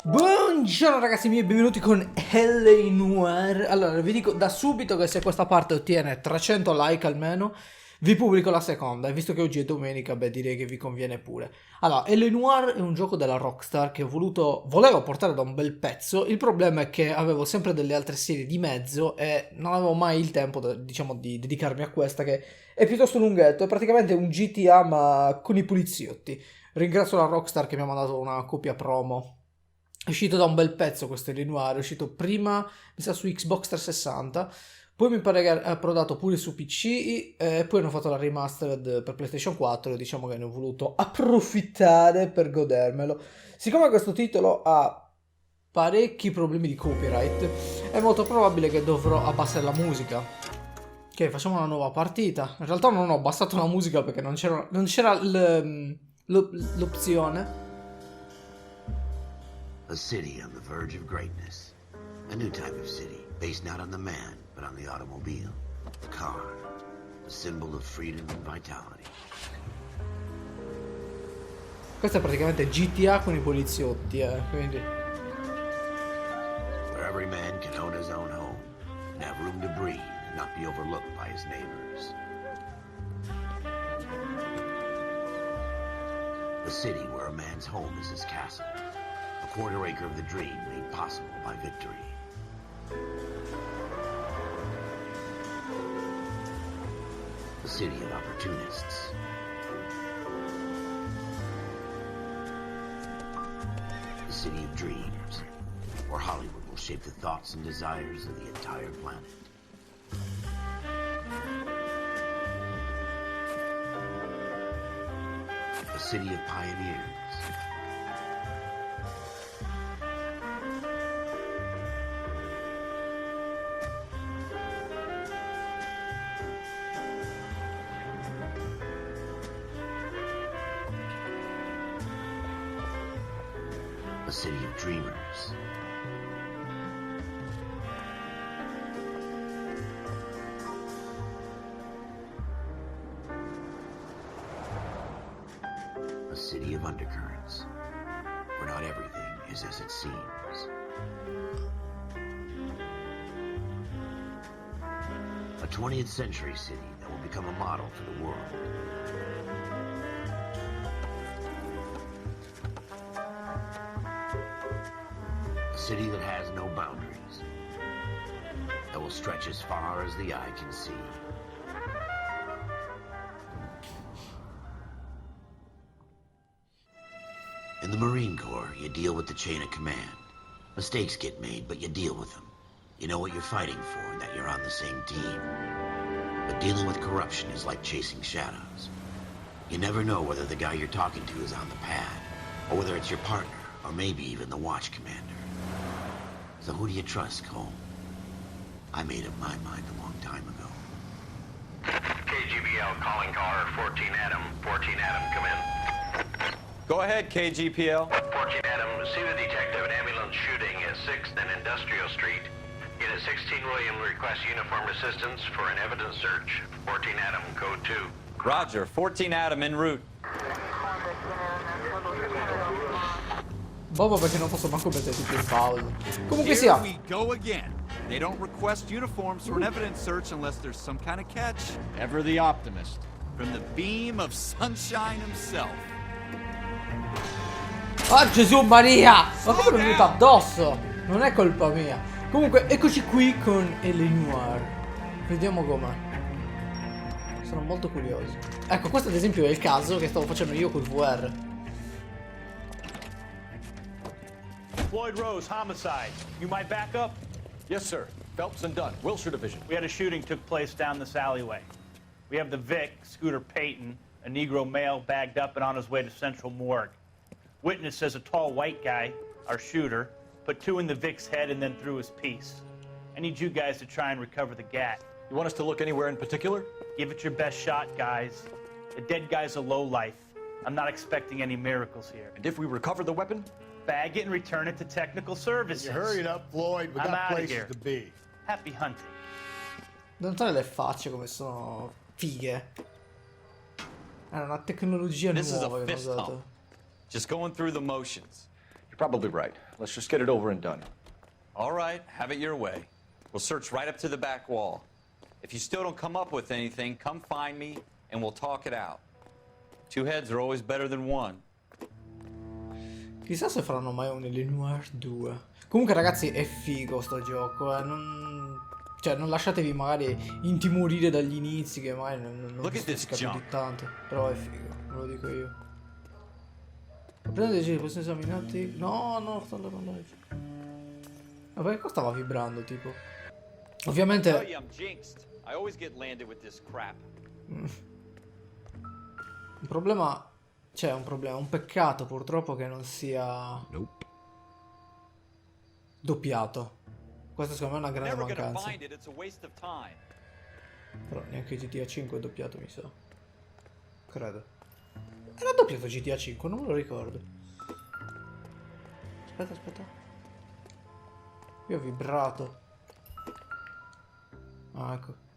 Buongiorno ragazzi miei, benvenuti con Noire. Allora, vi dico da subito che se questa parte ottiene 300 like almeno, vi pubblico la seconda. E visto che oggi è domenica, beh, direi che vi conviene pure. Allora, Noire è un gioco della Rockstar che volevo portare da un bel pezzo. Il problema è che avevo sempre delle altre serie di mezzo e non avevo mai il tempo, diciamo, di dedicarmi a questa, che è piuttosto lunghetto. È praticamente un GTA ma con i poliziotti. Ringrazio la Rockstar che mi ha mandato una copia promo. È uscito da un bel pezzo questo Noire, è uscito prima, mi sa, su Xbox 360, poi mi pare che è approdato pure su PC, e poi hanno fatto la remastered per PlayStation 4 e diciamo che ne ho voluto approfittare per godermelo. Siccome questo titolo ha parecchi problemi di copyright, è molto probabile che dovrò abbassare la musica. Ok, facciamo una nuova partita. In realtà non ho abbassato la musica perché non c'era l'opzione. A city on the verge of greatness. A new type of city, based not on the man, but on the automobile. The car. A symbol of freedom and vitality. Questo è praticamente GTA con i poliziotti, quindi... Where every man can own his own home, and have room to breathe, and not be overlooked by his neighbors. A city where a man's home is his castle. A quarter acre of the dream made possible by victory. A city of opportunists. A city of dreams, where Hollywood will shape the thoughts and desires of the entire planet. A city of pioneers. A city of dreamers. A city of undercurrents, where not everything is as it seems. A 20th century city that will become a model for the world. A city that has no boundaries, that will stretch as far as the eye can see. In the Marine Corps, you deal with the chain of command. Mistakes get made, but you deal with them. You know what you're fighting for and that you're on the same team. But dealing with corruption is like chasing shadows. You never know whether the guy you're talking to is on the pad, or whether it's your partner, or maybe even the watch commander. So who do you trust, Cole? I made up my mind a long time ago. KGBL calling caller 14 Adam. 14 Adam, come in. Go ahead, KGPL. 14 Adam, see the detective, an ambulance shooting at 6th and Industrial Street. Unit 16 William requests uniformed assistance for an evidence search. 14 Adam, code 2. Roger, 14 Adam en route. Bobo perché non posso manco mettere tutto in pausa. Comunque sia. Here we go again. They don't request uniforms for an evidence search unless there's some kind of catch. Ever the optimist. From the beam of sunshine himself. Ah, Gesù Maria! Ma come mi è venuto addosso? Non è colpa mia. Comunque, eccoci qui con Noire. Vediamo com'è. Sono molto curioso. Ecco, questo ad esempio è il caso che stavo facendo io col VR. Floyd Rose, homicide. You might back up? Yes, sir. Phelps and Dunn, Wilshire Division. We had a shooting took place down this alleyway. We have the Vic, Scooter Payton, a Negro male bagged up and on his way to Central Morgue. Witness says a tall white guy, our shooter, put 2 in the Vic's head and then threw his piece. I need you guys to try and recover the gat. You want us to look anywhere in particular? Give it your best shot, guys. The dead guy's a lowlife. I'm not expecting any miracles here. And if we recover the weapon? Bag it and return it to technical services. You hurry it up, Floyd. We I'm got outta places here. to be. Happy hunting. Non notare le facce come sono fighe. È una tecnologia This is nuova a che hanno fist usato. hump. Just going through the motions. You're probably right. Let's just get it over and done. All right, have it your way. We'll search right up to the back wall. If you still don't come up with anything, come find me and we'll talk it out. Two heads are always better than one. Chissà se faranno mai un Noire 2. Comunque ragazzi è figo sto gioco, cioè non lasciatevi magari intimorire dagli inizi che magari non vi stupisca più di tanto. Però è figo, ve lo dico io. Prendere possono esaminarti. No, no, sto andando. Ma perché qua stava vibrando tipo? Ovviamente I'm jinxed. I always get landed with this crap. un problema. C'è un problema, un peccato purtroppo che non sia doppiato. Questa secondo me è una grande mancanza. Però neanche GTA 5 è doppiato, mi sa. Credo. Era doppiato GTA 5, non me lo ricordo. Aspetta. Io ho vibrato. Ah, ecco.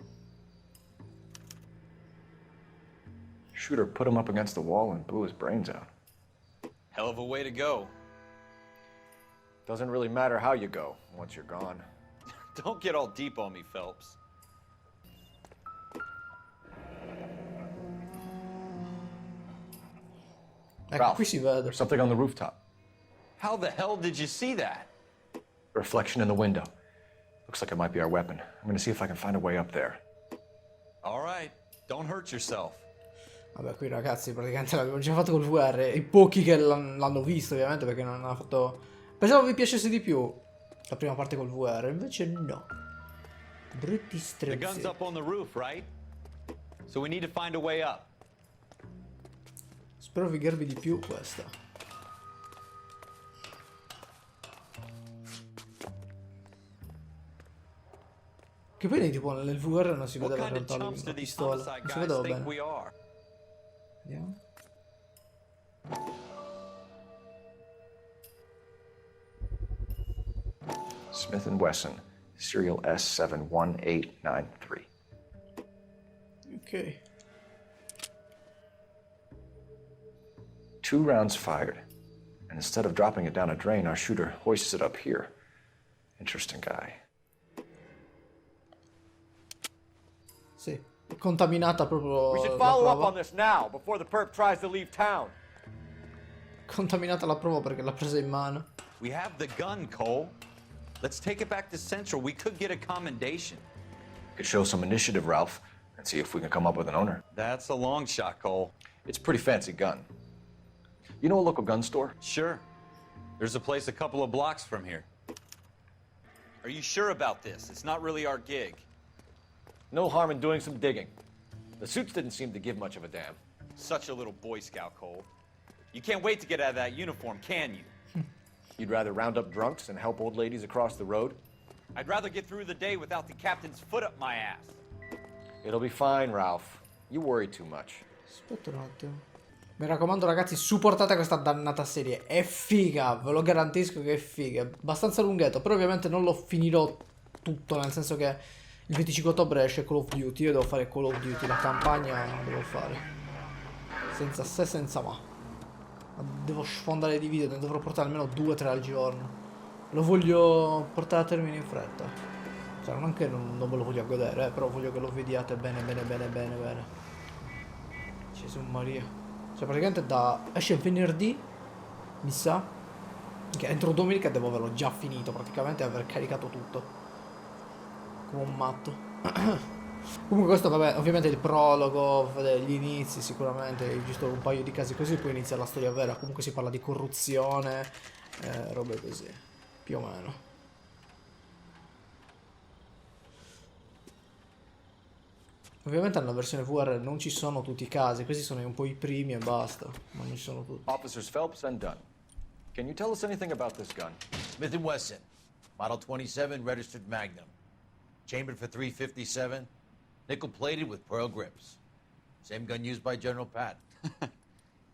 Shooter put him up against the wall and blew his brains out. Hell of a way to go. Doesn't really matter how you go once you're gone. Don't get all deep on me, Phelps. Ecco, Ralph, qui si vede. there's something on the rooftop. How the hell did you see that? Reflection in the window. Looks like it might be our weapon. I'm gonna see if I can find a way up there. All right, don't hurt yourself. Vabbè, qui ragazzi praticamente l'abbiamo già fatto col VR. I pochi che l'hanno visto ovviamente perché non hanno fatto... Pensavo vi piacesse di più la prima parte col VR, invece no. Brutti The gun's strezzi. up on the roof, right? So we need to find a way up. Spero vi garbi di più questa. Che poi tipo nel VR non si What vedeva in kind of realtà chumps do la these pistola. homicide Non si guys vedeva think bene. we are? Vediamo. Smith & Wesson, serial S71893. Ok. 2 rounds fired, and instead of dropping it down a drain, our shooter hoists it up here. Interesting guy. Sì. È contaminata proprio We should la follow up prova. on this now, before the perp tries to leave town. Contaminata la prova perché l'ha presa in mano. We have the gun, Cole. Let's take it back to Central. We could get a commendation. Could show some initiative, Ralph, and see if we can come up with an owner. That's a long shot, Cole. It's a pretty fancy gun. You know a local gun store? Sure. There's a place a couple of blocks from here. Are you sure about this? It's not really our gig. No harm in doing some digging. The suits didn't seem to give much of a damn. Such a little Boy Scout, Cole. You can't wait to get out of that uniform, can you? You'd rather round up drunks and help old ladies across the road? I'd rather get through the day without the captain's foot up my ass. It'll be fine, Ralph. You worry too much. Aspetta un attimo. Mi raccomando ragazzi, supportate questa dannata serie. È figa, ve lo garantisco che è figa. È abbastanza lunghetto, però ovviamente non lo finirò tutto, nel senso che il 25 ottobre esce Call of Duty. Io devo fare Call of Duty, la campagna devo fare. Senza se, senza ma. Devo sfondare di video, ne dovrò portare almeno 2-3 al giorno. Lo voglio portare a termine in fretta. Cioè non che non ve lo voglio godere, però voglio che lo vediate bene. Gesù Maria. Cioè praticamente esce venerdì, mi sa, che entro domenica devo averlo già finito praticamente e aver caricato tutto. Come un matto. Comunque questo vabbè, ovviamente il prologo, gli inizi sicuramente, giusto un paio di casi così, poi inizia la storia vera. Comunque si parla di corruzione, robe così, più o meno. Ovviamente nella versione VR non ci sono tutti i casi, questi sono un po' i primi e basta, ma non ci sono tutti. Officers Phelps and Dunn. Can you tell us anything about this gun? Smith & Wesson, Model 27, registered Magnum. Chambered for .357, nickel-plated with pearl grips. Same gun used by General Patton.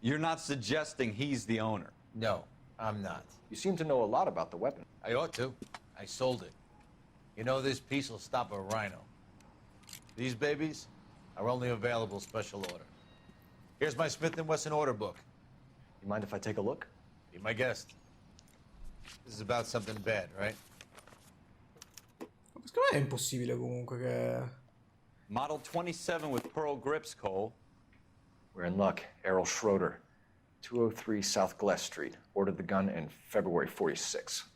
You're not suggesting he's the owner. No, I'm not. You seem to know a lot about the weapon. I ought to. I sold it. You know, this piece will stop a rhino. These babies are only available special order. Here's my Smith & Wesson order book. You mind if I take a look? Be my guest. This is about something bad, right? Secondo me è impossibile comunque che... Model 27 with pearl grips, Cole. We're in luck. Errol Schroeder, 203 South Glass Street. Ordered the gun in February 46.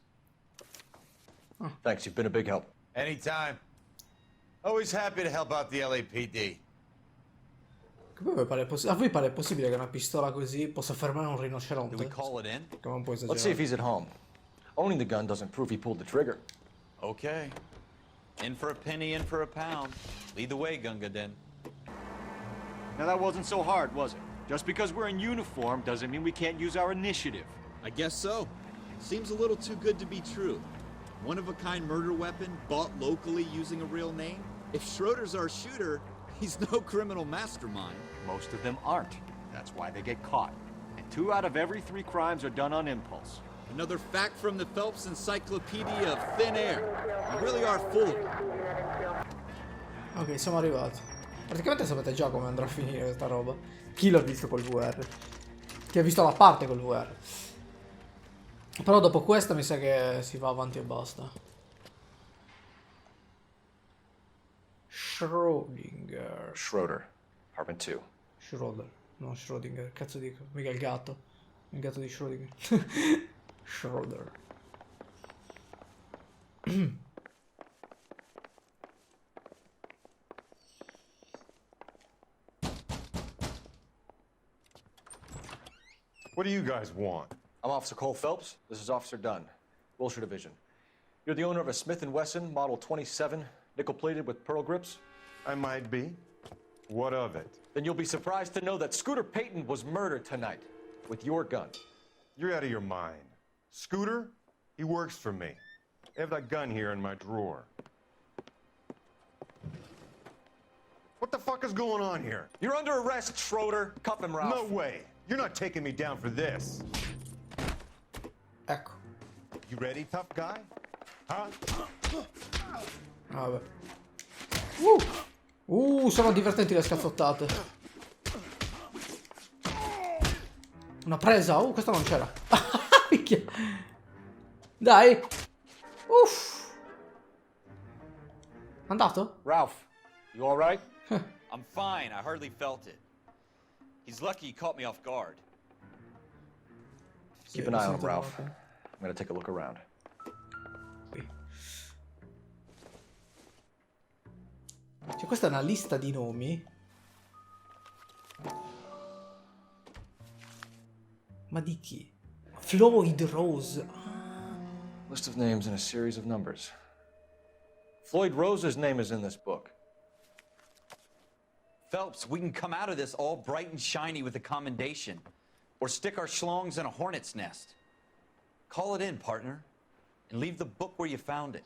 Thanks, you've been a big help. Anytime. Always happy to help out the LAPD. A voi pare possibile che una pistola così possa fermare un Do we rinoceronte? call it in? Come un po' Let's see if esagerato. he's at home. Owning the gun doesn't prove he pulled the trigger. Okay. In for a penny, in for a pound. Lead the way, Gunga Din. Now that wasn't so hard, was it? Just because we're in uniform doesn't mean we can't use our initiative. I guess so. Seems a little too good to be true. One-of-a-kind murder weapon bought locally using a real name? If Schroeder's our shooter, he's no criminal mastermind. Most of them aren't. That's why they get caught. And 2 out of every 3 crimes are done on impulse. Another fact from the Phelps Encyclopedia of Thin Air. You really are full of it. Ok, siamo arrivati. Praticamente sapete già come andrà a finire questa roba. Chi l'ha visto col VR? Chi ha visto la parte col VR? Però dopo questo mi sa che si va avanti e basta. Schrödinger. Schroeder, apartment 2. Schroeder. No, Schrödinger. Cazzo dico. Mica il gatto. Il gatto di Schrödinger. Schroeder. What do you guys want? I'm Officer Cole Phelps. This is Officer Dunn, Wilshire Division. You're the owner of a Smith & Wesson Model 27, nickel-plated with pearl grips? I might be. What of it? Then you'll be surprised to know that Scooter Payton was murdered tonight with your gun. You're out of your mind. Scooter? He works for me. I have that gun here in my drawer. What the fuck is going on here? You're under arrest, Schroeder. Cuff him, Ralph. No way. You're not taking me down for this. Ecco. You ready, tough guy? Huh? Vabbè. Sono divertenti le scazzottate. Una presa. Questa non c'era. Picchia. Dai. Uff. Andato? Ralph, you all right? I'm fine. I hardly felt it. He's lucky he caught me off guard. Keep an eye on him, Ralph. I'm gonna take a look around. Cioè, questa è una lista di nomi. Ma di chi? Floyd Rose. List of names and a series of numbers. Floyd Rose's name is in this book. Phelps, we can come out of this all bright and shiny with a commendation. Or stick our schlongs in a hornet's nest. Call it in, partner. And leave the book where you found it.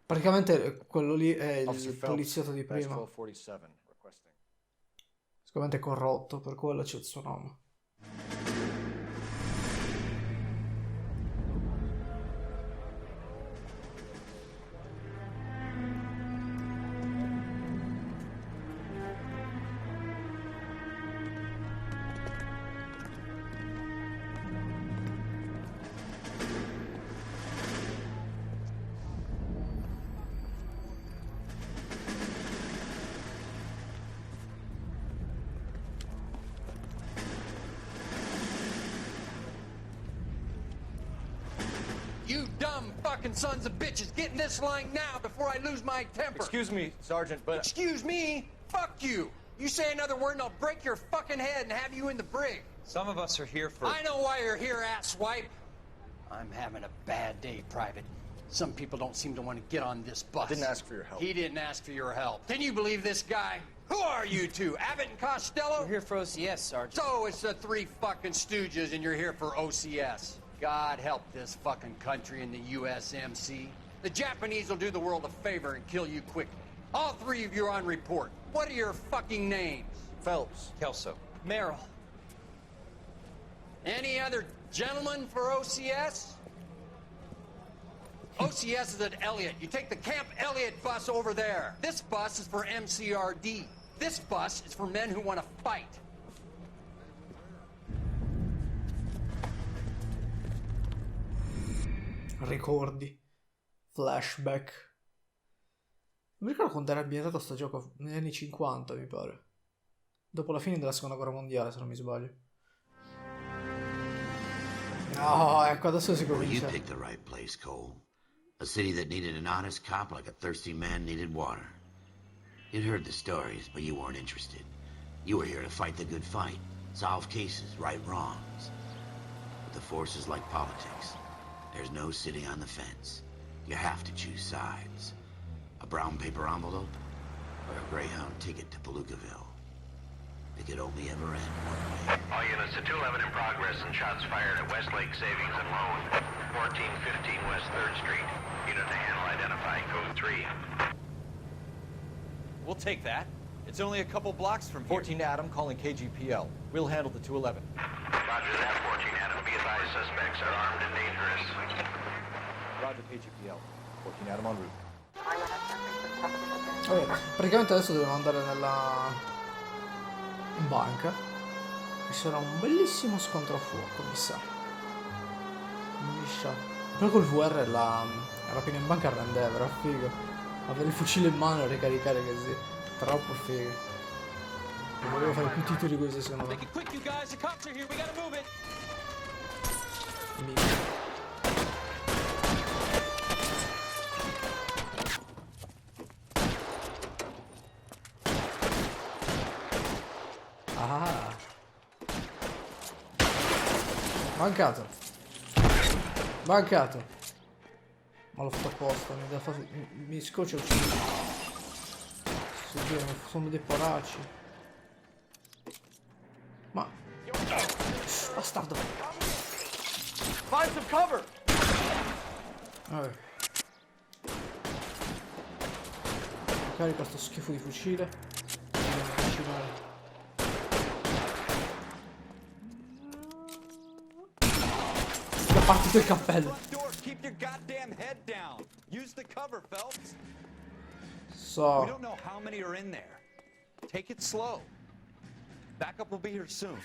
Praticamente quello lì è il Officer Phelps, poliziotto di badge prima. 1247, requesting. Sicuramente è corrotto, per quello c'è il suo nome. You dumb fucking sons of bitches, get in this line now before I lose my temper. Excuse me, Sergeant, but... Excuse me? Fuck you. You say another word and I'll break your fucking head and have you in the brig. Some of us are here for... I know why you're here, asswipe. I'm having a bad day, Private. Some people don't seem to want to get on this bus. I didn't ask for your help. He didn't ask for your help. Can you believe this guy? Who are you two? Abbott and Costello? We're here for OCS, Sergeant. So it's the 3 fucking stooges and you're here for OCS. God help this fucking country and the USMC. The Japanese will do the world a favor and kill you quickly. All 3 of you are on report. What are your fucking names? Phelps. Kelso. Merrill. Any other gentlemen for OCS? OCS is at Elliott. You take the Camp Elliott bus over there. This bus is for MCRD. This bus is for men who want to fight. Ricordi. Flashback. Non mi ricordo quando era ambientato sto gioco, negli anni 50 mi pare. Dopo la fine della seconda guerra mondiale, se non mi sbaglio. No, ecco, adesso si Well, you comincia. picked the right place, Cole. A city that needed an honest cop like a thirsty man needed water. You'd heard the stories, but you weren't interested. You were here to fight the good fight, solve cases, right wrongs. But the force is like politics. There's no sitting on the fence. You have to choose sides. A brown paper envelope, or a Greyhound ticket to Palookaville. It could only ever end one way. All units to 211 in progress and shots fired at Westlake Savings and Loan, 1415 West 3rd Street. Unit to handle identifying code 3. We'll take that. It's only a couple blocks from here. 14 Adam calling KGPL. We'll handle the 211. Roger that, 14 Adam. Be advised, suspects are armed and dangerous. Roger KGPL. 14 Adam en route. Vabbè, praticamente adesso dobbiamo andare in banca. Ci sarà un bellissimo scontro a fuoco, mi sa. Mi sa. Però col VR la rapina in banca rendeva, era figo. Avere il fucile in mano e ricaricare così. Troppo figo. Non volevo fare più titoli così secondo me. Minchia. Ah. Mancato. Mancato. Ma l'ho fatto apposta, mi scoccia ucciso. Sono dei poracci. Ma bastardo. Find some cover! Vabbè. Carica sto schifo di fucile. Dobbiamo avvicinare. È partito il cappello. Keep your goddamn head down. Use the cover, Phelps. So. We don't know how many are in there. Take it slow. Backup will be here soon.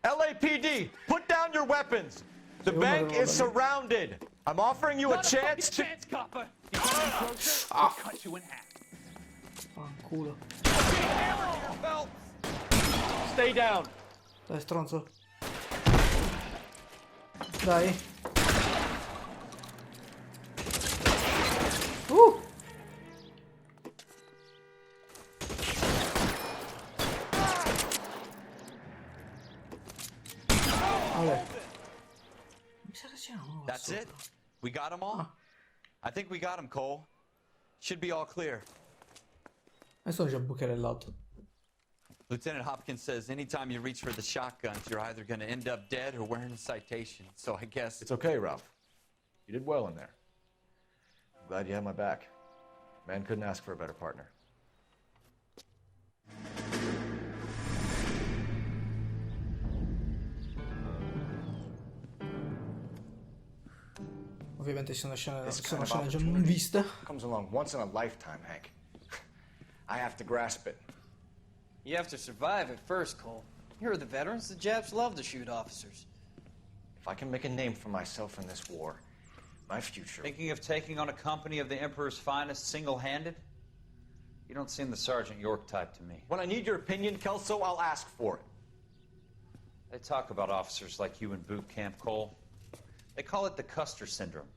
LAPD, put down your weapons. The bank is surrounded. I'm offering you a chance to... copper. Ah. Cut you in half. Fanculo. Stay down. Dai, stronzo. Dai. Vabbè. Mi sa che c'è uno. That's it? We got them all? I think we got them, Cole. Should be all clear. Adesso ho già bucherellato. Lieutenant Hopkins says anytime you reach for the shotguns, you're either going to end up dead or wearing a citation. So I guess... It's okay, Ralph. You did well in there. I'm glad you had my back. Man couldn't ask for a better partner. Ovviamente sono scene già non viste. Comes along once in a lifetime, Hank. I have to grasp it. You have to survive at first, Cole. Here are the veterans. The Japs love to shoot officers. If I can make a name for myself in this war, my future... Thinking of taking on a company of the Emperor's finest single-handed? You don't seem the Sergeant York type to me. When I need your opinion, Kelso, I'll ask for it. They talk about officers like you in boot camp, Cole. They call it the Custer Syndrome.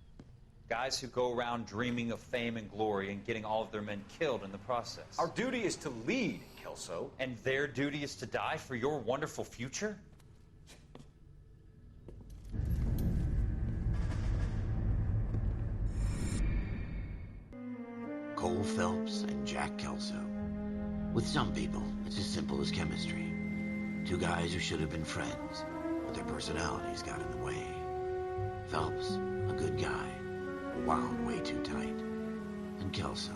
Guys who go around dreaming of fame and glory and getting all of their men killed in the process. Our duty is to lead, Kelso. And their duty is to die for your wonderful future? Cole Phelps and Jack Kelso. With some people, it's as simple as chemistry. Two guys who should have been friends, but their personalities got in the way. Phelps, a good guy, wound way too tight. And Kelso,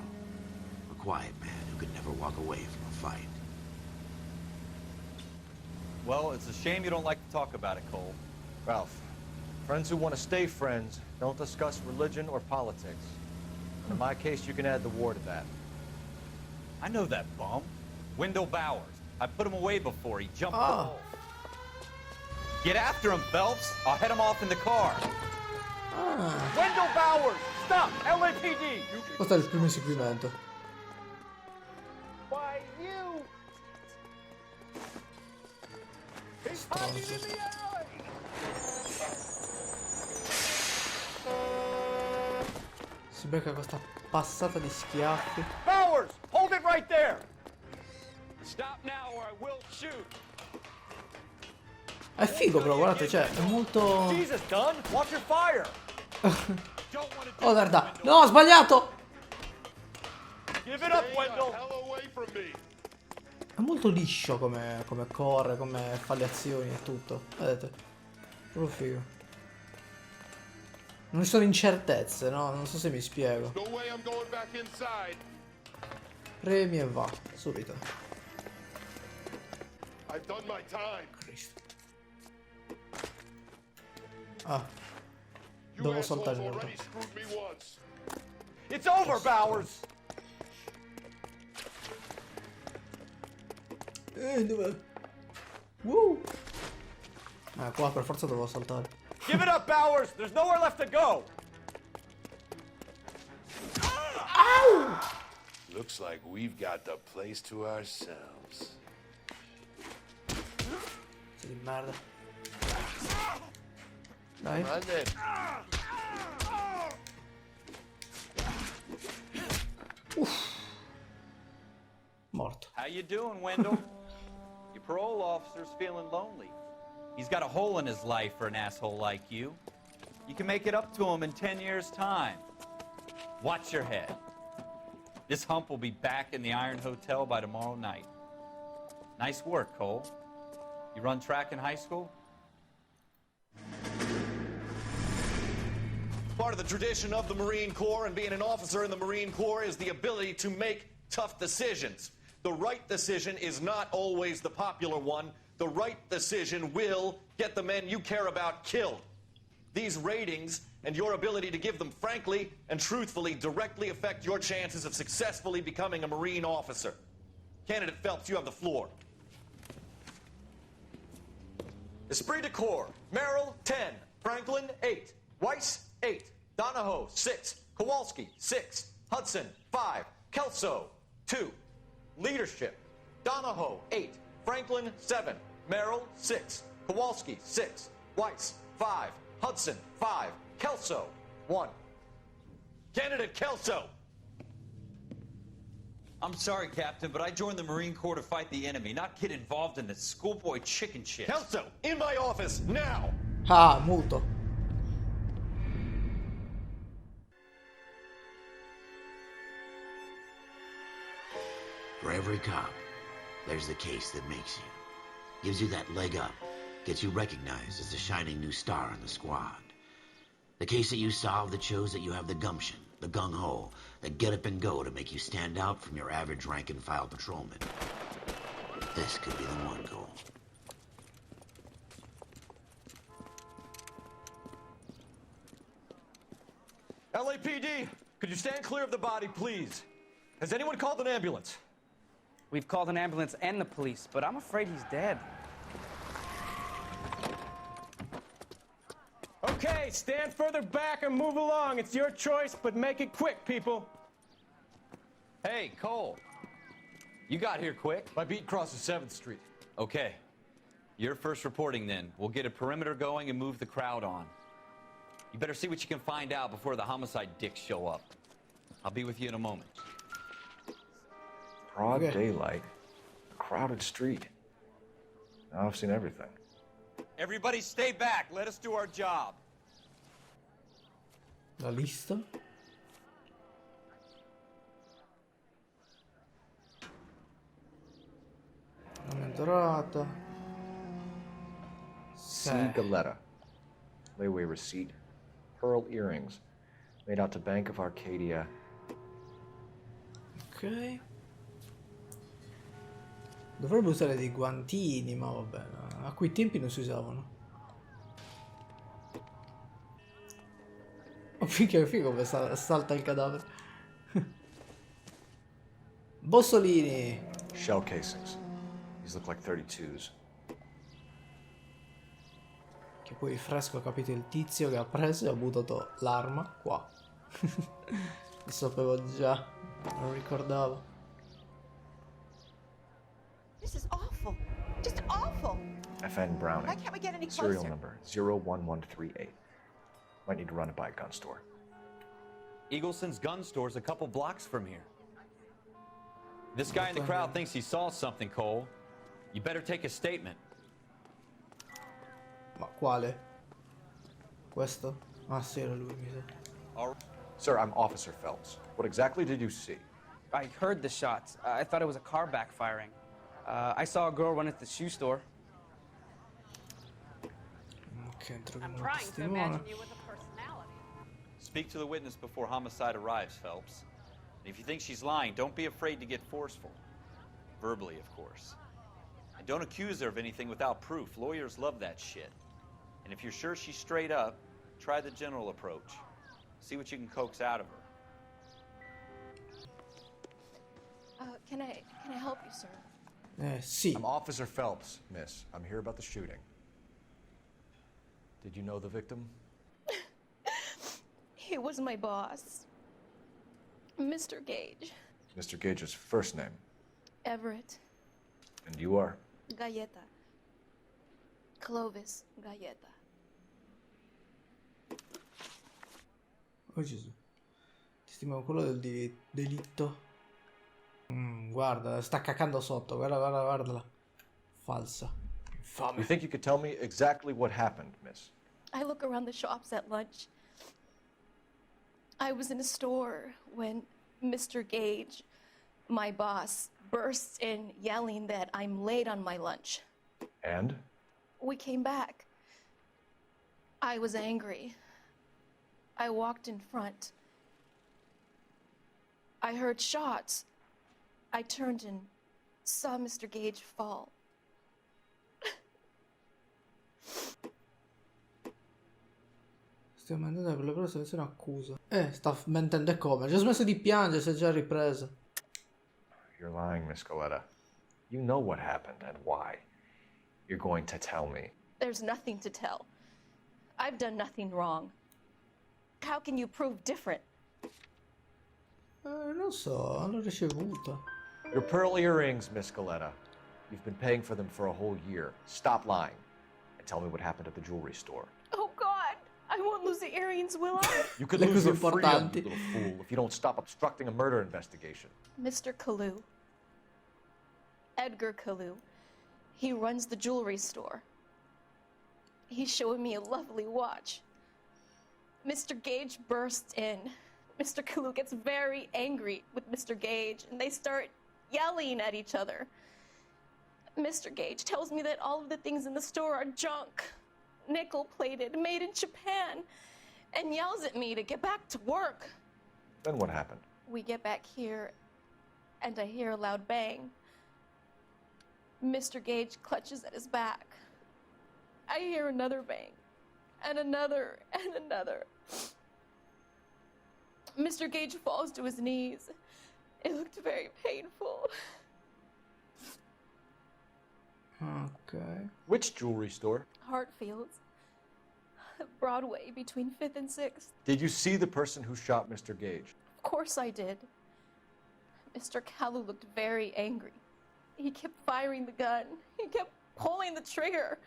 a quiet man who could never walk away from a fight. Well, it's a shame you don't like to talk about it, Cole. Ralph, friends who want to stay friends don't discuss religion or politics. In my case, you can add the war to that. I know that bum. Wendell Bowers. I put him away before he jumped the hole. Get after him, Phelps. I'll head him off in the car. Wendell Bowers! Stop! LAPD! Questo è il primo inseguimento. Why, you... He's hiding in the alley! Si becca questa passata di schiaffi. Bowers! Hold it right there! Stop now or I will shoot! È figo però, guardate, cioè, è molto... Jesus, Dunn! Watch your fire! Oh, guarda! No, ho sbagliato! Give it up, Wendell! È molto liscio come corre, come fa le azioni e tutto. Vedete? Proprio figo. Non ci sono incertezze, no? Non so se mi spiego. Premi e va, subito. Cristo. Ah. Devo saltare in realtà. It's over, Bowers! Dov'è? Qua per forza devo saltare. Give it up, Bowers! There's nowhere left to go! Ow! Looks like we've got the place to ourselves. Sei di merda. Dai. Morto. How you doing, Wendell? Your parole officer's feeling lonely. He's got a hole in his life for an asshole like you. You can make it up to him in 10 years' time. Watch your head. This hump will be back in the Iron Hotel by tomorrow night. Nice work, Cole. You run track in high school? Part of the tradition of the Marine Corps and being an officer in the Marine Corps is the ability to make tough decisions. The right decision is not always the popular one. The right decision will get the men you care about killed. These ratings and your ability to give them frankly and truthfully directly affect your chances of successfully becoming a Marine officer. Candidate Phelps, you have the floor. Esprit de Corps, Merrill, 10. Franklin, 8. Weiss, 8. Donahoe, 6. Kowalski, 6. Hudson, 5. Kelso, 2. Leadership, Donahoe, 8. Franklin, 7. Merrill, 6. Kowalski, 6. Weiss, 5. Hudson, 5. Kelso, 1. Candidate Kelso! I'm sorry, Captain, but I joined the Marine Corps to fight the enemy, not get involved in this schoolboy chicken shit. Kelso, in my office, now! Ah, muto. For every cop, there's the case that makes you. Gives you that leg up. Gets you recognized as the shining new star in the squad. The case that you solve that shows that you have the gumption, the gung-ho, the get up and go to make you stand out from your average rank-and-file patrolman. This could be the one, Cole. LAPD, could you stand clear of the body, please? Has anyone called an ambulance? We've called an ambulance and the police, but I'm afraid he's dead. Okay, stand further back and move along. It's your choice, but make it quick, people. Hey, Cole. You got here quick. My beat crosses 7th Street. Okay. You're first reporting then. We'll get a perimeter going and move the crowd on. You better see what you can find out before the homicide dicks show up. I'll be with you in a moment. Broad daylight. A crowded street. Now I've seen everything. Everybody stay back. Let us do our job. La lista. Una dorata. C. Galetta. Layaway receipt. Pearl earrings. Made out to Bank of Arcadia. Ok. Dovrebbe usare dei guantini, ma vabbè, a quei tempi non si usavano. Oh, figa, figo come salta il cadavere. Bossolini. Shell casings. These look like 32s. Che poi fresco ho capito il tizio che ha preso e ha buttato l'arma qua. Lo sapevo già, non ricordavo. This is awful. Just awful. FN Browning. Why can't we get any Serial closer? number 01138. Might need to run it by a gun store. Eagleson's gun store's a couple blocks from here. This guy in the crowd thinks he saw something, Cole. You better take a statement. Ma quale? Questo? Ah sì, era lui, mi sa. Sir, I'm Officer Phelps. What exactly did you see? I heard the shots. I thought it was a car backfiring. I saw a girl run into the shoe store. I'm trying to imagine you with a personality. Speak to the witness before homicide arrives, Phelps. And if you think she's lying, don't be afraid to get forceful. Verbally, of course. And don't accuse her of anything without proof. Lawyers love that shit. And if you're sure she's straight up, try the general approach. See what you can coax out of her. Can I help you, sir? Sì. I'm Officer Phelps, miss. I'm here about the shooting. Did you know the victim? He was my boss, Mr. Gage. Mr. Gage's first name. Everett. And you are? Galleta. Clovis Galleta. Oh Gesù. Testimone quello del delitto. Guarda, sta cacando sotto. Guardala. Falsa. Infame. You think you could tell me exactly what happened, miss? I look around the shops at lunch. I was in a store when Mr. Gage, my boss, bursts in yelling that I'm late on my lunch. And? We came back. I was angry. I walked in front. I heard shots. I turned and saw Mr. Gage fall. Stiamo andando per la prova selezione accusa. Sta mentendo e come? Già smesso di piangere, si è già ripreso. You're lying, Miss Coletta. You know what happened and why. You're going to tell me. There's nothing to tell. I've done nothing wrong. How can you prove different? Non so, l'ho ricevuta. Your pearl earrings, Miss Coletta. You've been paying for them for a whole year. Stop lying and tell me what happened at the jewelry store. Oh, God! I won't lose the earrings, will I? You could lose your freedom, you little fool, if you don't stop obstructing a murder investigation. Mr. Kalu. Edgar Kalu. He runs the jewelry store. He's showing me a lovely watch. Mr. Gage bursts in. Mr. Kalu gets very angry with Mr. Gage, and they start yelling at each other. Mr. Gage tells me that all of the things in the store are junk, nickel-plated, made in Japan, and yells at me to get back to work. Then what happened? We get back here, and I hear a loud bang. Mr. Gage clutches at his back. I hear another bang, and another, and another. Mr. Gage falls to his knees. It looked very painful. Okay. Which jewelry store? Hartfield's. Broadway, between 5th and 6th. Did you see the person who shot Mr. Gage? Of course I did. Mr. Kalu looked very angry. He kept firing the gun. He kept pulling the trigger.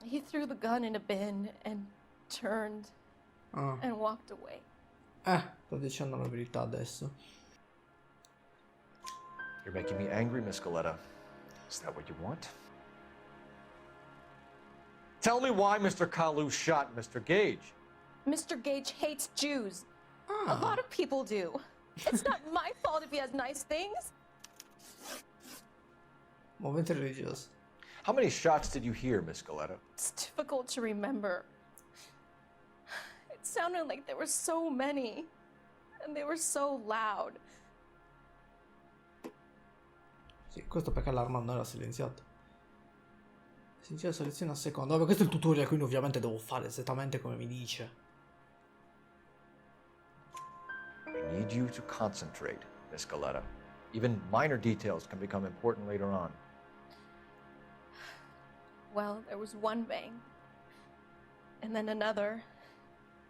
He threw the gun in a bin and turned and walked away. Sto dicendo la verità adesso. You're making me angry, Miss Coletta. Is that what you want? Tell me why Mr. Kalu shot Mr. Gage. Mr. Gage hates Jews. A lot of people do. It's not my fault if he has nice things. Momento religioso. How many shots did you hear, Miss Coletta? It's difficult to remember. It sounded like there were so many, and they were so loud. Sì, questo perché l'arma non era silenziata. Silenziata selezione a seconda. Vabbè, questo è il tutorial, quindi ovviamente devo fare esattamente come mi dice. I need you to concentrate, Miss Coletta. Even minor details can become important later on. Well, there was one bang, and then another,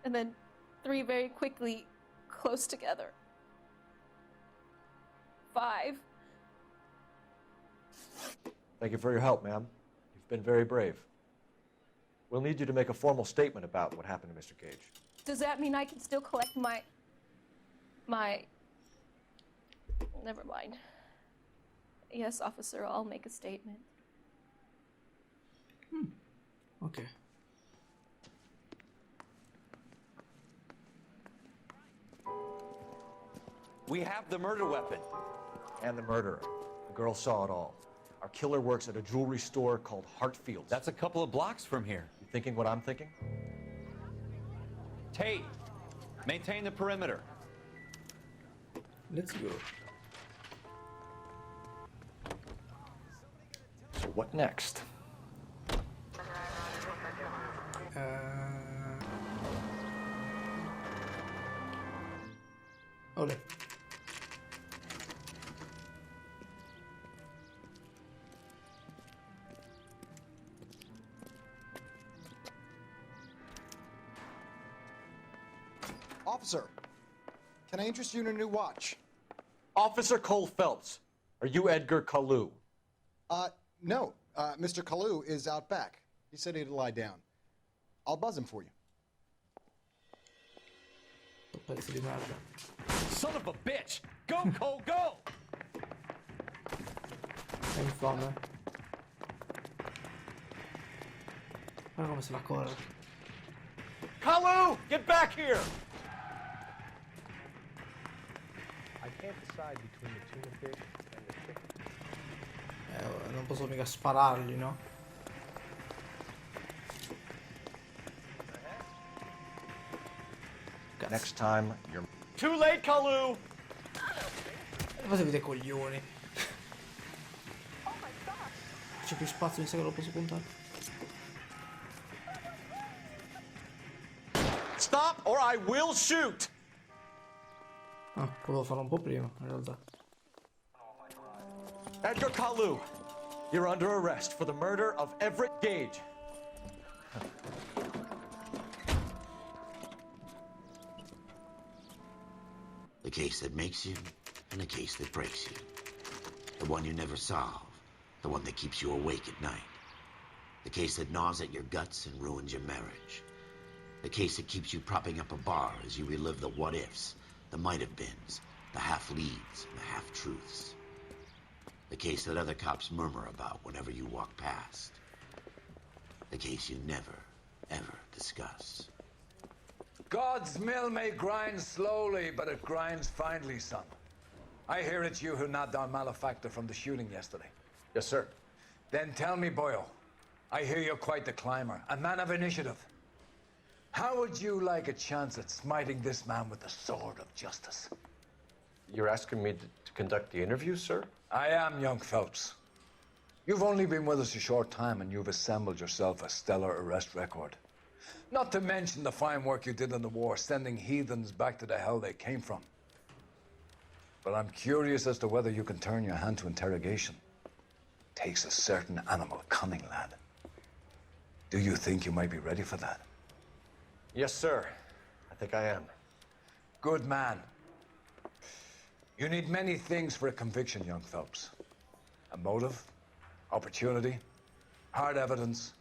and then 3 very quickly, close together. 5. Thank you for your help, ma'am. You've been very brave. We'll need you to make a formal statement about what happened to Mr. Gage. Does that mean I can still collect my... Never mind. Yes, officer, I'll make a statement. Ok. We have the murder weapon. And the murderer. The girl saw it all. Our killer works at a jewelry store called Hartfield's. That's a couple of blocks from here. You thinking what I'm thinking? Tate, maintain the perimeter. Let's go. So what next? Ole. Officer, can I interest you in a new watch? Officer Cole Phelps, are you Edgar Kalu? No. Mr. Kalu is out back. He said he'd lie down. I'll buzz him for you. Pezzo di merda. Son of a bitch! Go, Cole, go! È infame. Guarda come se la corre. Kalu, get back here! I can't decide between the tuna fish and the chicken. Non posso mica sparargli, no? Next time, you're... Too late, Kalu! Fatevi dei coglioni. C'è più spazio, mi sa che lo posso puntare. Stop or I will shoot! Ah, potevo farlo un po' prima, in realtà. Edgar Kalu, you're under arrest for the murder of Everett Gage. The case that makes you, and the case that breaks you. The one you never solve, the one that keeps you awake at night. The case that gnaws at your guts and ruins your marriage. The case that keeps you propping up a bar as you relive the what-ifs, the might-have-beens, the half-leads, and the half-truths. The case that other cops murmur about whenever you walk past. The case you never, ever discuss. God's mill may grind slowly, but it grinds finely, son. I hear it's you who nabbed our malefactor from the shooting yesterday. Yes, sir. Then tell me, Boyle, I hear you're quite the climber, a man of initiative. How would you like a chance at smiting this man with the sword of justice? You're asking me to conduct the interview, sir? I am, young Phelps. You've only been with us a short time, and you've assembled yourself a stellar arrest record. Not to mention the fine work you did in the war, sending heathens back to the hell they came from. But I'm curious as to whether you can turn your hand to interrogation. Takes a certain animal cunning, lad. Do you think you might be ready for that? Yes, sir. I think I am. Good man. You need many things for a conviction, young Phelps. A motive, opportunity, hard evidence,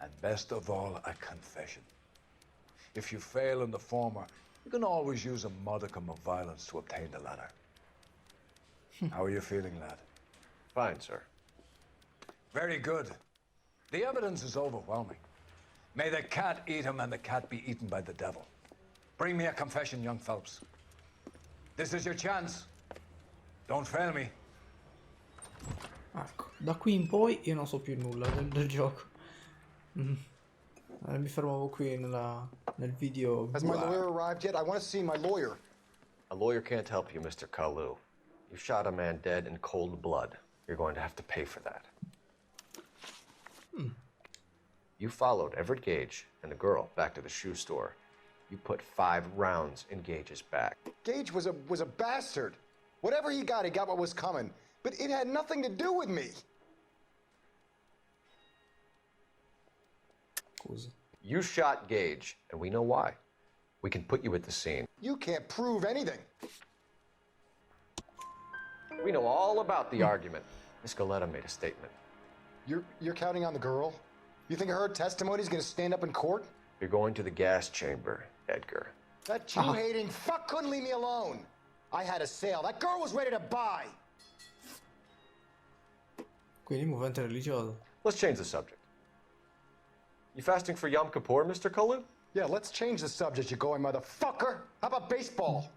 and best of all, a confession. If you fail in the former, you can always use a modicum of violence to obtain the latter. How are you feeling, lad? Fine, sir. Very good. The evidence is overwhelming. May the cat eat him and the cat be eaten by the devil. Bring me a confession, young Phelps. This is your chance. Don't fail me. Ecco, da qui in poi io non so più nulla del gioco. Mi fermavo qui nel video. Has my lawyer arrived yet? I want to see my lawyer. A lawyer can't help you, Mr. Kalu. You shot a man dead in cold blood. You're going to have to pay for that. You followed Everett Gage and the girl back to the shoe store. You put 5 rounds in Gage's back. Gage was a bastard. Whatever he got what was coming. But it had nothing to do with me. scusa. You shot Gage, and we know why. We can put you at the scene. You can't prove anything. We know all about the argument. Miss Galetta made a statement. You're counting on the girl? You think her testimony is going to stand up in court? You're going to the gas chamber, Edgar. That Jew-hating fuck couldn't leave me alone. I had a sale. That girl was ready to buy. Quindi movente religioso. Let's change the subject. You fasting for Yom Kippur, Mr. Kalu? Yeah, let's change the subject, you going motherfucker. How about baseball?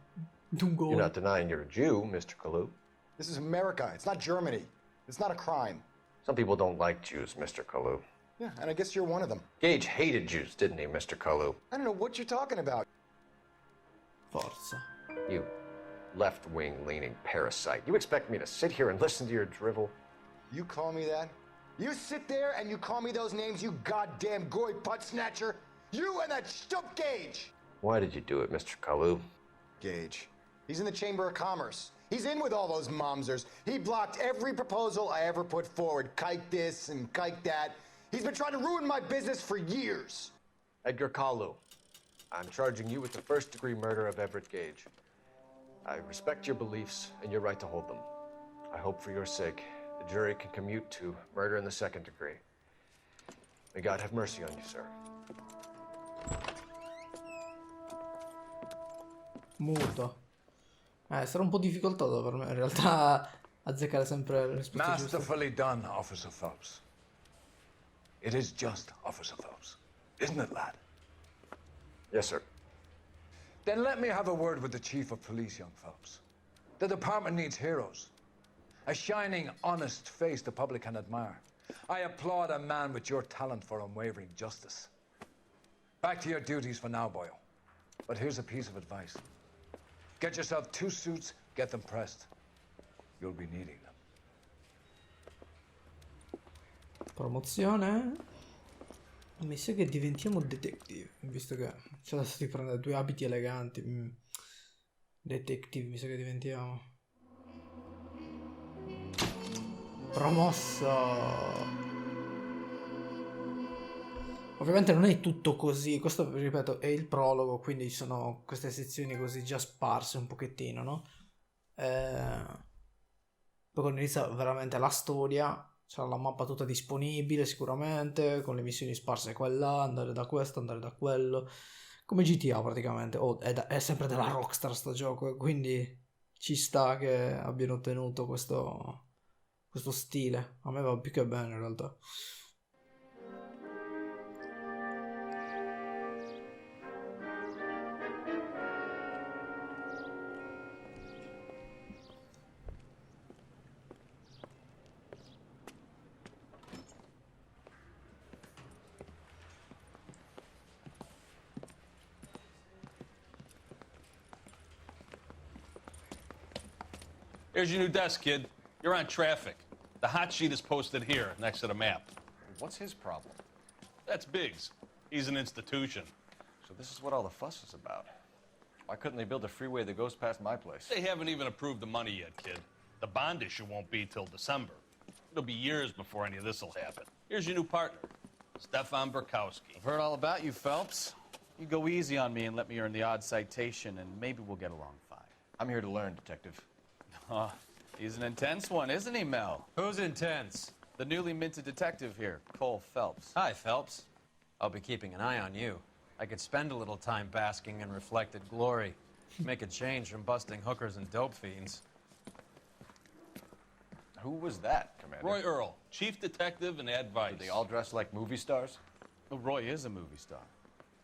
You're not denying you're a Jew, Mr. Kalu. This is America. It's not Germany. It's not a crime. Some people don't like Jews, Mr. Kalu. Yeah, and I guess you're one of them. Gage hated Jews, didn't he, Mr. Kalu? I don't know what you're talking about. Forza. You left-wing leaning parasite. You expect me to sit here and listen to your drivel? You call me that? You sit there and you call me those names, you goddamn goy butt snatcher? You and that stup Gage! Why did you do it, Mr. Kalu? Gage. He's in the Chamber of Commerce. He's in with all those momsers. He blocked every proposal I ever put forward. Kike this and kike that. He's been trying to ruin my business for years. Edgar Kalu, I'm charging you with the first-degree murder of Everett Gage. I respect your beliefs and your right to hold them. I hope for your sake the jury can commute to murder in the second degree. May God have mercy on you, sir. Muto. Sarà un po' difficoltoso per me in realtà azzeccare sempre le risposte giuste. Masterfully done, Officer Phelps. It is just, Officer Phelps. Isn't it, lad? Yes, sir. Then let me have a word with the Chief of Police, young Phelps. The department needs heroes. A shining, honest face the public can admire. I applaud a man with your talent for unwavering justice. Back to your duties for now, boyo. But here's a piece of advice. Get yourself 2 suits, get them pressed. You'll be needing them. Promozione. Mi sa che diventiamo detective, visto che ci adesso ti prende 2 abiti eleganti. Detective, mi sa che diventiamo. Promosso. Ovviamente non è tutto così, questo ripeto è il prologo, quindi ci sono queste sezioni così già sparse un pochettino, no? Poi quando inizia veramente la storia, c'è la mappa tutta disponibile sicuramente, con le missioni sparse qua e là, andare da questo, andare da quello, come GTA praticamente, è sempre della Rockstar sto gioco, quindi ci sta che abbiano ottenuto questo stile, a me va più che bene in realtà. Here's your new desk, kid. You're on traffic. The hot sheet is posted here, next to the map. What's his problem? That's Biggs. He's an institution. So this is what all the fuss is about. Why couldn't they build a freeway that goes past my place? They haven't even approved the money yet, kid. The bond issue won't be till December. It'll be years before any of this will happen. Here's your new partner, Stefan Burkowski. I've heard all about you, Phelps. You go easy on me and let me earn the odd citation, and maybe we'll get along fine. I'm here to learn, Detective. He's an intense one, isn't he, Mel? Who's intense? The newly minted detective here, Cole Phelps. Hi, Phelps. I'll be keeping an eye on you. I could spend a little time basking in reflected glory. Make a change from busting hookers and dope fiends. Who was that, Commander? Roy Earl, chief detective and advice. Do they all dress like movie stars? Well, Roy is a movie star.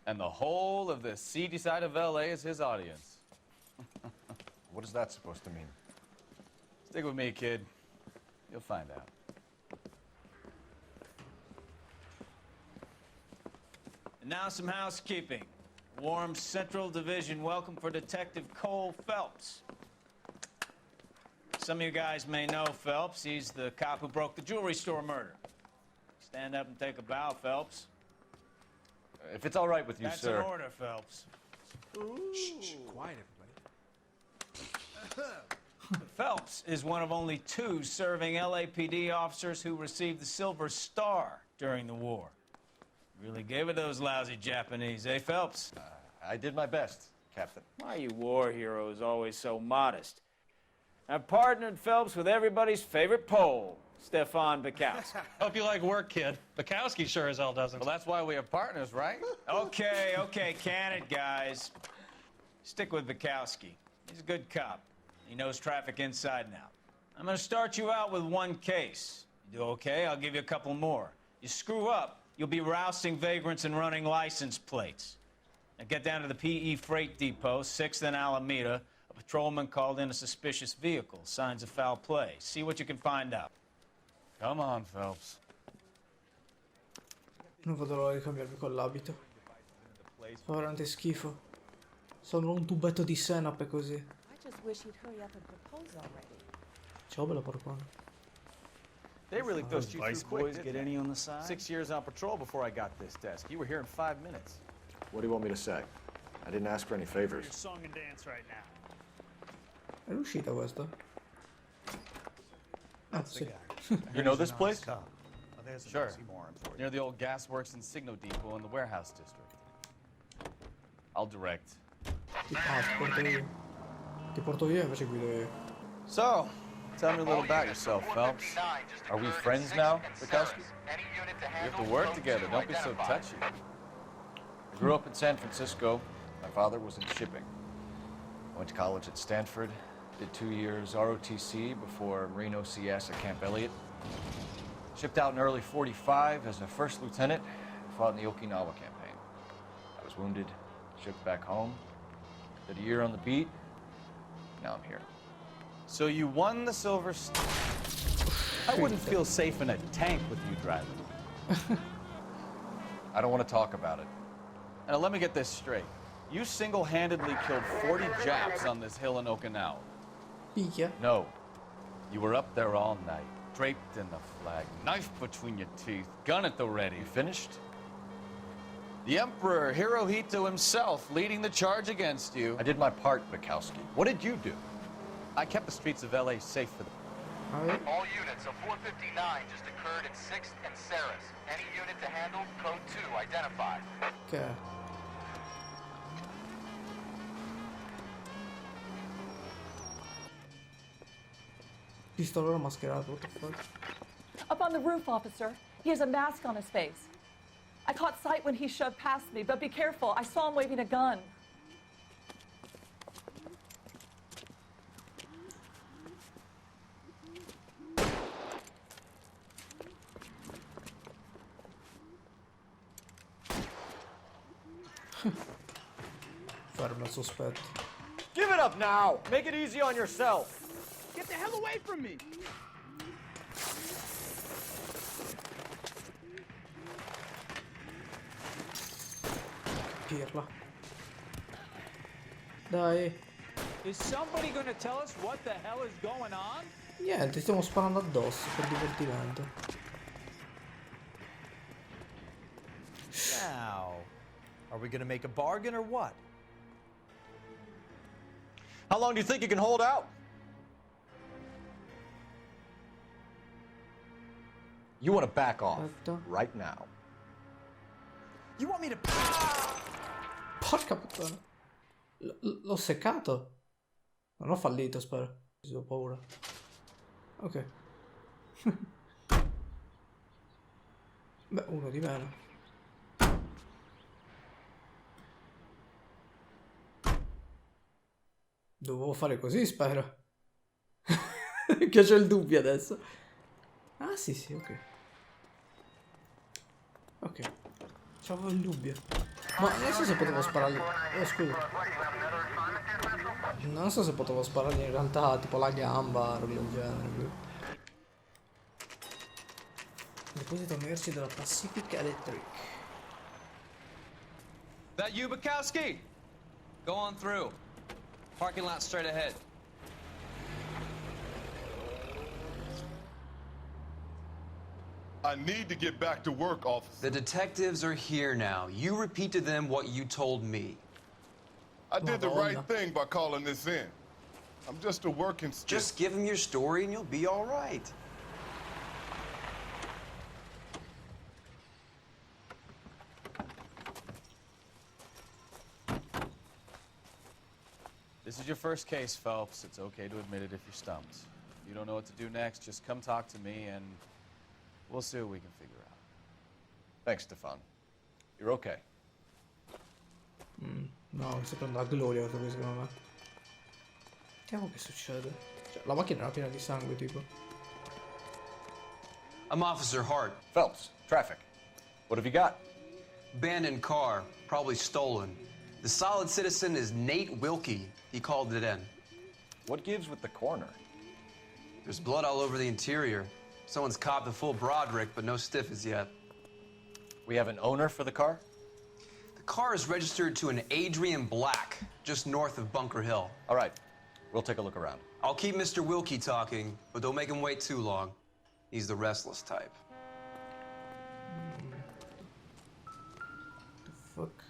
And the whole of the seedy side of L.A. is his audience. What is that supposed to mean? Stick with me, kid. You'll find out. And now some housekeeping. Warm Central Division welcome for Detective Cole Phelps. Some of you guys may know Phelps. He's the cop who broke the jewelry store murder. Stand up and take a bow, Phelps. If it's all right with you, That's sir. That's an order, Phelps. Shh, quiet, everybody. Phelps is one of only 2 serving LAPD officers who received the Silver Star during the war. Really gave it those lousy Japanese, eh, Phelps? I did my best, Captain. Why are you war heroes always so modest? I've partnered Phelps with everybody's favorite Pole, Stefan Bukowski. Hope you like work, kid. Bukowski sure as hell doesn't. Well, that's why we have partners, right? Okay, can it, guys? Stick with Bukowski. He's a good cop. He knows traffic inside and out. I'm gonna start you out with one case. You do okay, I'll give you a couple more. You screw up, you'll be rousting vagrants and running license plates. Now get down to the PE Freight Depot, 6th and Alameda. A patrolman called in a suspicious vehicle. Signs of foul play. See what you can find out. Come on, Phelps. Non vedo l'ora di cambiarmi con l'abito. Fa veramente schifo. Sono un tubetto di senape così. I just wish you'd hurry up and propose already. Ciao bella porcona. They really dusted you Vice through quick, boys didn't get they? any on the side? 6 years on patrol before I got this desk. You were here in 5 minutes. What do you want me to say? I didn't ask for any favors. Your song and dance right now. È uscita questa? Ah, sì. You know this place? Sure. Near the old gasworks and Signo Depot in the warehouse district. I'll direct. Ti porto io. Ti porto via invece guido io. So, tell me a little about yourself, Phelps. Are we friends now, Bukowski? We have to work together. Don't be so touchy. I grew up in San Francisco. My father was in shipping. I went to college at Stanford. Did 2 years ROTC before Marine OCS at Camp Elliott. Shipped out in early '45 as a first lieutenant. Fought in the Okinawa campaign. I was wounded, shipped back home. Did a year on the beat. Now I'm here. So you won the Silver Star. I wouldn't feel safe in a tank with you driving. I don't want to talk about it. Now let me get this straight. You single-handedly killed 40 Japs on this hill in Okinawa. Picchia. No. You were up there all night, draped in the flag, knife between your teeth, gun at the ready. You finished? The Emperor Hirohito himself leading the charge against you. I did my part, Bukowski. What did you do? I kept the streets of LA safe for the... All units, a 459 just occurred at 6th and Saris. Any unit to handle, code 2, identified. Ok. Pistolero mascherato, what the fuck? Up on the roof, officer. He has a mask on his face. I caught sight when he shoved past me, but be careful. I saw him waving a gun. Fermo il sospetto. Give it up now! Make it easy on yourself! Get the hell away from me! Pirla. Dai. Is somebody gonna tell us what the hell is going on? Niente, stiamo sparando addosso per divertimento. Now, are we gonna make a bargain or what? How long do you think you can hold out? You want to back off right now. You want me to... Porca puttana. L'ho seccato. Non ho fallito, spero. Ho paura. Ok. Beh, uno di meno. Dovevo fare così, spero. Che c'ho il dubbio adesso. Ah, sì, sì, ok. Ok. C'avevo il dubbio. Ma non so se potevo sparargli. Oh, scusa. Non so se potevo sparargli in realtà tipo la gamba, roba del genere. Deposito merci della Pacific Electric. That you, Bukowski? Go on through. Parking lot straight ahead. I need to get back to work, officer. The detectives are here now. You repeat to them what you told me. I did the right thing by calling this in. I'm just a working stick. Just give them your story and you'll be all right. This is your first case, Phelps. It's okay to admit it if you're stumped. If you don't know what to do next, just come talk to me and we'll see what we can figure out. Thanks, Stefan. You're okay. No, si prende la gloria questo qui, secondo me. Vediamo che succede. Cioè, la macchina era piena di sangue, tipo. I'm Officer Hart. Phelps, traffic. What have you got? Abandoned car, probably stolen. The solid citizen is Nate Wilkie. He called it in. What gives with the coroner? There's blood all over the interior. Someone's copped a full Broderick, but no stiff as yet. We have an owner for the car? The car is registered to an Adrian Black, just north of Bunker Hill. All right, we'll take a look around. I'll keep Mr. Wilkie talking, but don't make him wait too long. He's the restless type. The fuck?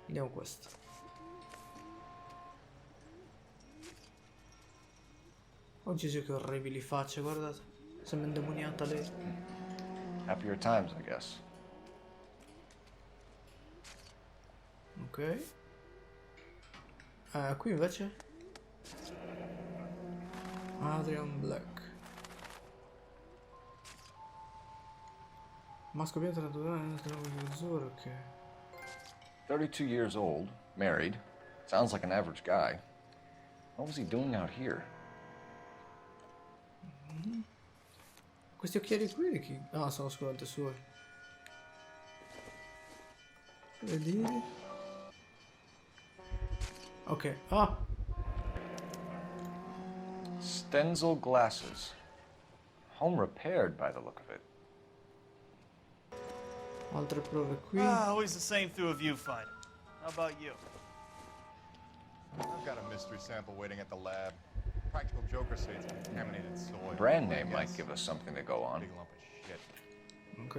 Vediamo questo. Oh Gesù, che orribili facce, guardate. Sembra indemoniata lei. Happier times, I guess. Ok. Qui invece Adrian Black. Maschio bianco naturale, ok. 32 years old, married. Sounds like an average guy. What was he doing out here? Questi occhiali qui chi? Ah, sono sicuramente suoi. Vedi? Ok, ah! Stenzel glasses. Home repaired by the look of it. Altre prove qui. Always the same through a viewfinder. How about you? I've got a mystery sample waiting at the lab. Practical Joker say it's contaminated soil. Brand name might give us something to go on. Big lump of shit. Ok.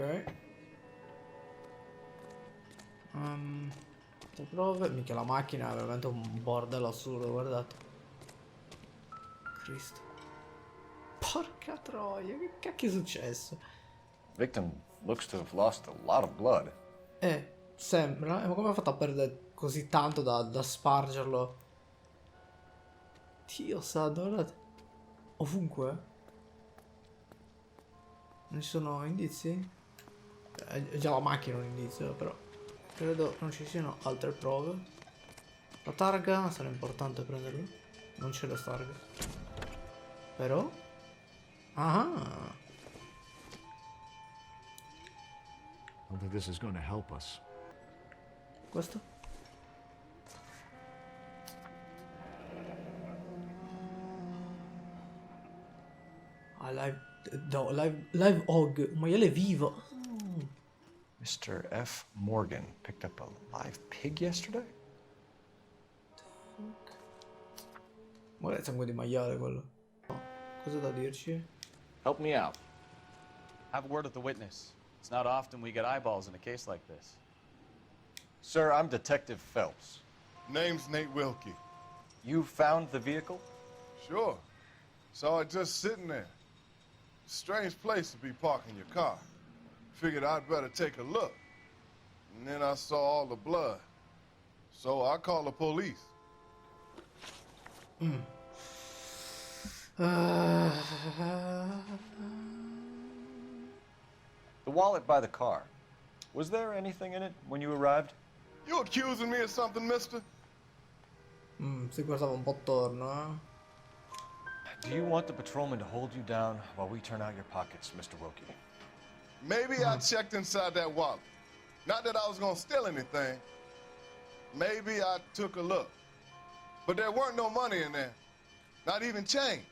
Le prove. Mica la macchina è veramente un bordello assurdo, guardate. Cristo. Porca troia, che cacchio è successo? Victim looks to have lost a lot of blood. Sembra. Ma come ha fatto a perdere così tanto da spargerlo? Dio santo, guardate. Ovunque. Non ci sono indizi? È già la macchina un indizio, però. Credo non ci siano altre prove. La targa sarà importante prenderla. Non c'è la targa. Però. Ah. I don't think this is going to help us. Questo? Ah, live hog. Un maiale vivo. Mr. F. Morgan picked up a live pig yesterday? Guarda il sangue di maiale quello. Cosa da dirci? Help me out. Have a word with the witness. It's not often we get eyeballs in a case like this. Sir, I'm Detective Phelps. Name's Nate Wilkie. You found the vehicle? Sure. Saw it just sitting there. Strange place to be parking your car. Figured I'd better take a look. And then I saw all the blood. So I called the police. The wallet by the car. Was there anything in it when you arrived? You accusing me of something, mister? Si guardava un po' attorno, eh? Do you want the patrolman to hold you down while we turn out your pockets, Mr. Wilkie? Maybe I checked inside that wallet. Not that I was gonna steal anything. Maybe I took a look. But there weren't no money in there. Not even change.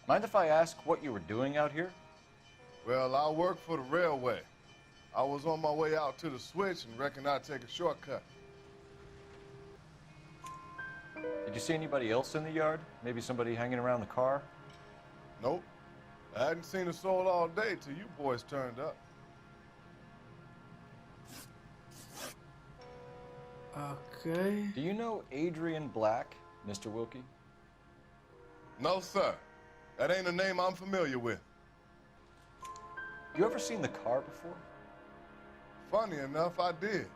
Mind if I ask what you were doing out here? Well, I work for the railway. I was on my way out to the switch and reckoned I'd take a shortcut. Did you see anybody else in the yard? Maybe somebody hanging around the car? Nope. I hadn't seen a soul all day till you boys turned up. Okay. Do you know Adrian Black, Mr. Wilkie? No, sir. That ain't a name I'm familiar with. You ever seen the car before? Funny enough, I did.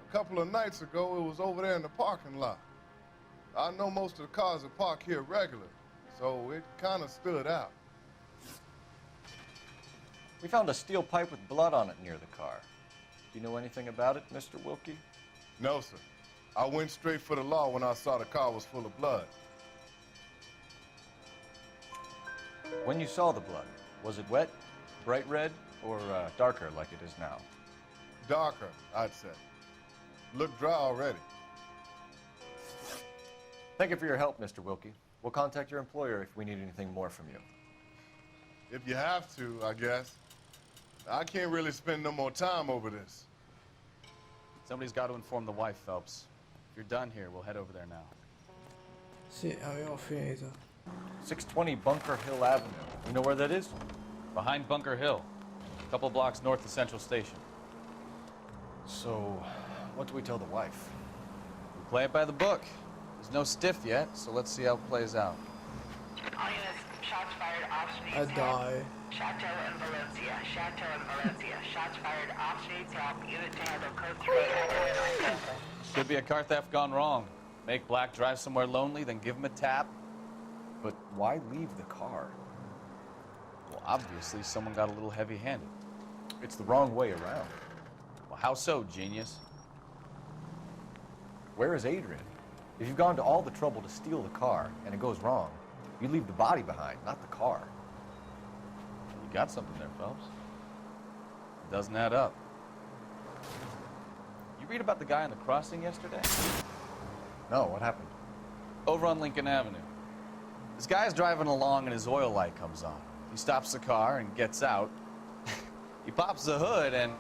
A couple of nights ago, it was over there in the parking lot. I know most of the cars are parked here regularly, so it kind of stood out. We found a steel pipe with blood on it near the car. Do you know anything about it, Mr. Wilkie? No, sir. I went straight for the law when I saw the car was full of blood. When you saw the blood, was it wet, bright red, or darker like it is now? Darker, I'd say. Looked dry already. Thank you for your help, Mr. Wilkie. We'll contact your employer if we need anything more from you. If you have to, I guess. I can't really spend no more time over this. Somebody's got to inform the wife, Phelps. If you're done here, we'll head over there now. Sì, avevo finito. 620 Bunker Hill Avenue. You know where that is? Behind Bunker Hill, a couple blocks north of Central Station. So, what do we tell the wife? We play it by the book. There's no stiff yet, so let's see how it plays out. All units, shots fired off street. I die. Chateau and Valencia. Chateau and Valencia. Shots fired off street. Help. Unit to handle code 3. Could be a car theft gone wrong. Make Black drive somewhere lonely, then give him a tap. But why leave the car? Well, obviously someone got a little heavy-handed. It's the wrong way around. Well, how so, genius? Where is Adrian? If you've gone to all the trouble to steal the car and it goes wrong, you leave the body behind, not the car. You got something there, Phelps. It doesn't add up. You read about the guy on the crossing yesterday? No, what happened? Over on Lincoln Avenue. This guy's driving along and his oil light comes on. He stops the car and gets out. He pops the hood and...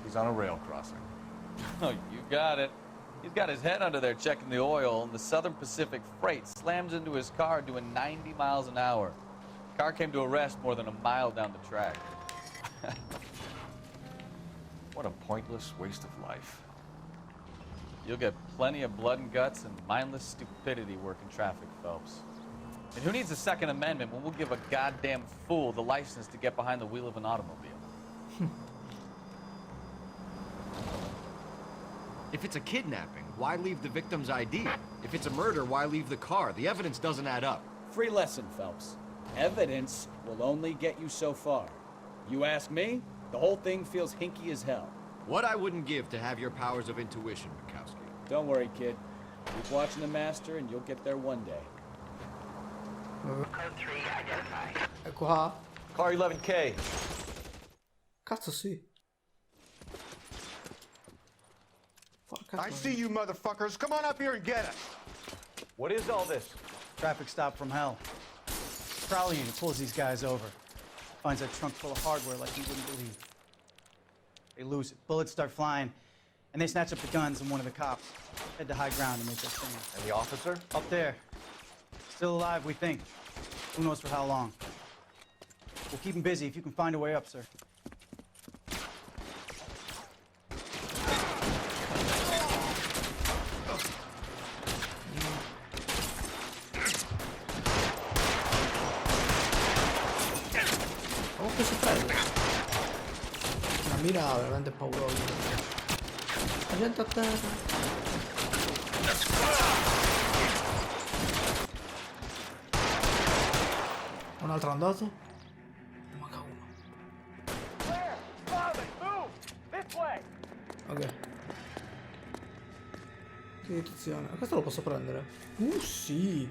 He's on a rail crossing. Oh, you got it. He's got his head under there checking the oil, and the Southern Pacific Freight slams into his car doing 90 miles an hour. Car came to a rest more than a mile down the track. What a pointless waste of life. You'll get plenty of blood and guts and mindless stupidity working traffic, Phelps. And who needs a Second Amendment when we'll give a goddamn fool the license to get behind the wheel of an automobile? If it's a kidnapping, why leave the victim's ID? If it's a murder, why leave the car? The evidence doesn't add up. Free lesson, Phelps. Evidence will only get you so far. You ask me, the whole thing feels hinky as hell. What I wouldn't give to have your powers of intuition, Bukowski. Don't worry, kid. Keep watching the master and you'll get there one day. Code 3 identified. Ecco qua. Car 11K. Cazzo sì. I see you motherfuckers. Come on up here and get us. What is all this? Traffic stop from hell. Prowling unit pulls these guys over. Finds a trunk full of hardware like you wouldn't believe. They lose it. Bullets start flying, and they snatch up the guns and one of the cops. Head to high ground and make their stand. And the officer? Up there. Still alive, we think. Who knows for how long. We'll keep him busy if you can find a way up, sir. Comunque si prende. Una mira veramente paurosa. La gente a terra. Un altro andato? Ne manca uno. Ok. Che edizione. Questo lo posso prendere? Sì.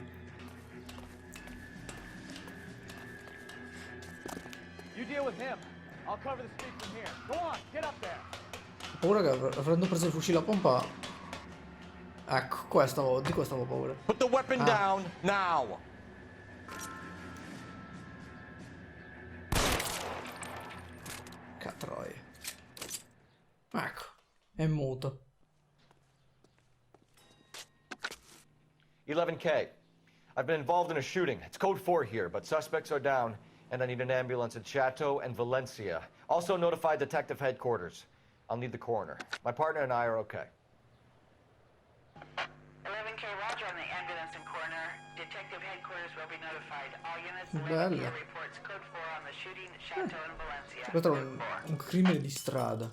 You deal with him. I'll cover the street from here. Go on, get up there. Ho paura che avendo preso il fucile a pompa. Ecco, di questo avevo paura. Put the weapon down now. Catroia. Ecco, è muto. 11K. I've been involved in a shooting. It's code 4 here, but suspects are down, and I need an ambulance in Chateau and Valencia. Also notify detective headquarters. I'll need the coroner. My partner and I are okay. 11K, roger on the ambulance and coroner. Detective headquarters will be notified. All units, Bello. 11K reports code 4 on the shooting at Chateau and Valencia. Questo è un crimine di strada.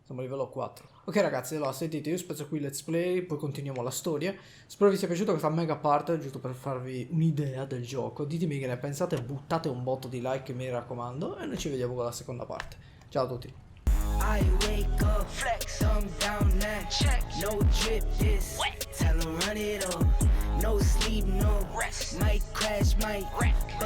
Siamo a livello 4. Ok ragazzi, allora sentite, io spezzo qui let's play, poi continuiamo la storia. Spero vi sia piaciuta questa mega parte, giusto per farvi un'idea del gioco. Ditemi che ne pensate, buttate un botto di like, mi raccomando, e noi ci vediamo con la seconda parte. Ciao a tutti. I wake up, flex, thumb down now. Check, no drip this. Tell 'em run it up. No sleep, no rest. Might crash, might wreck.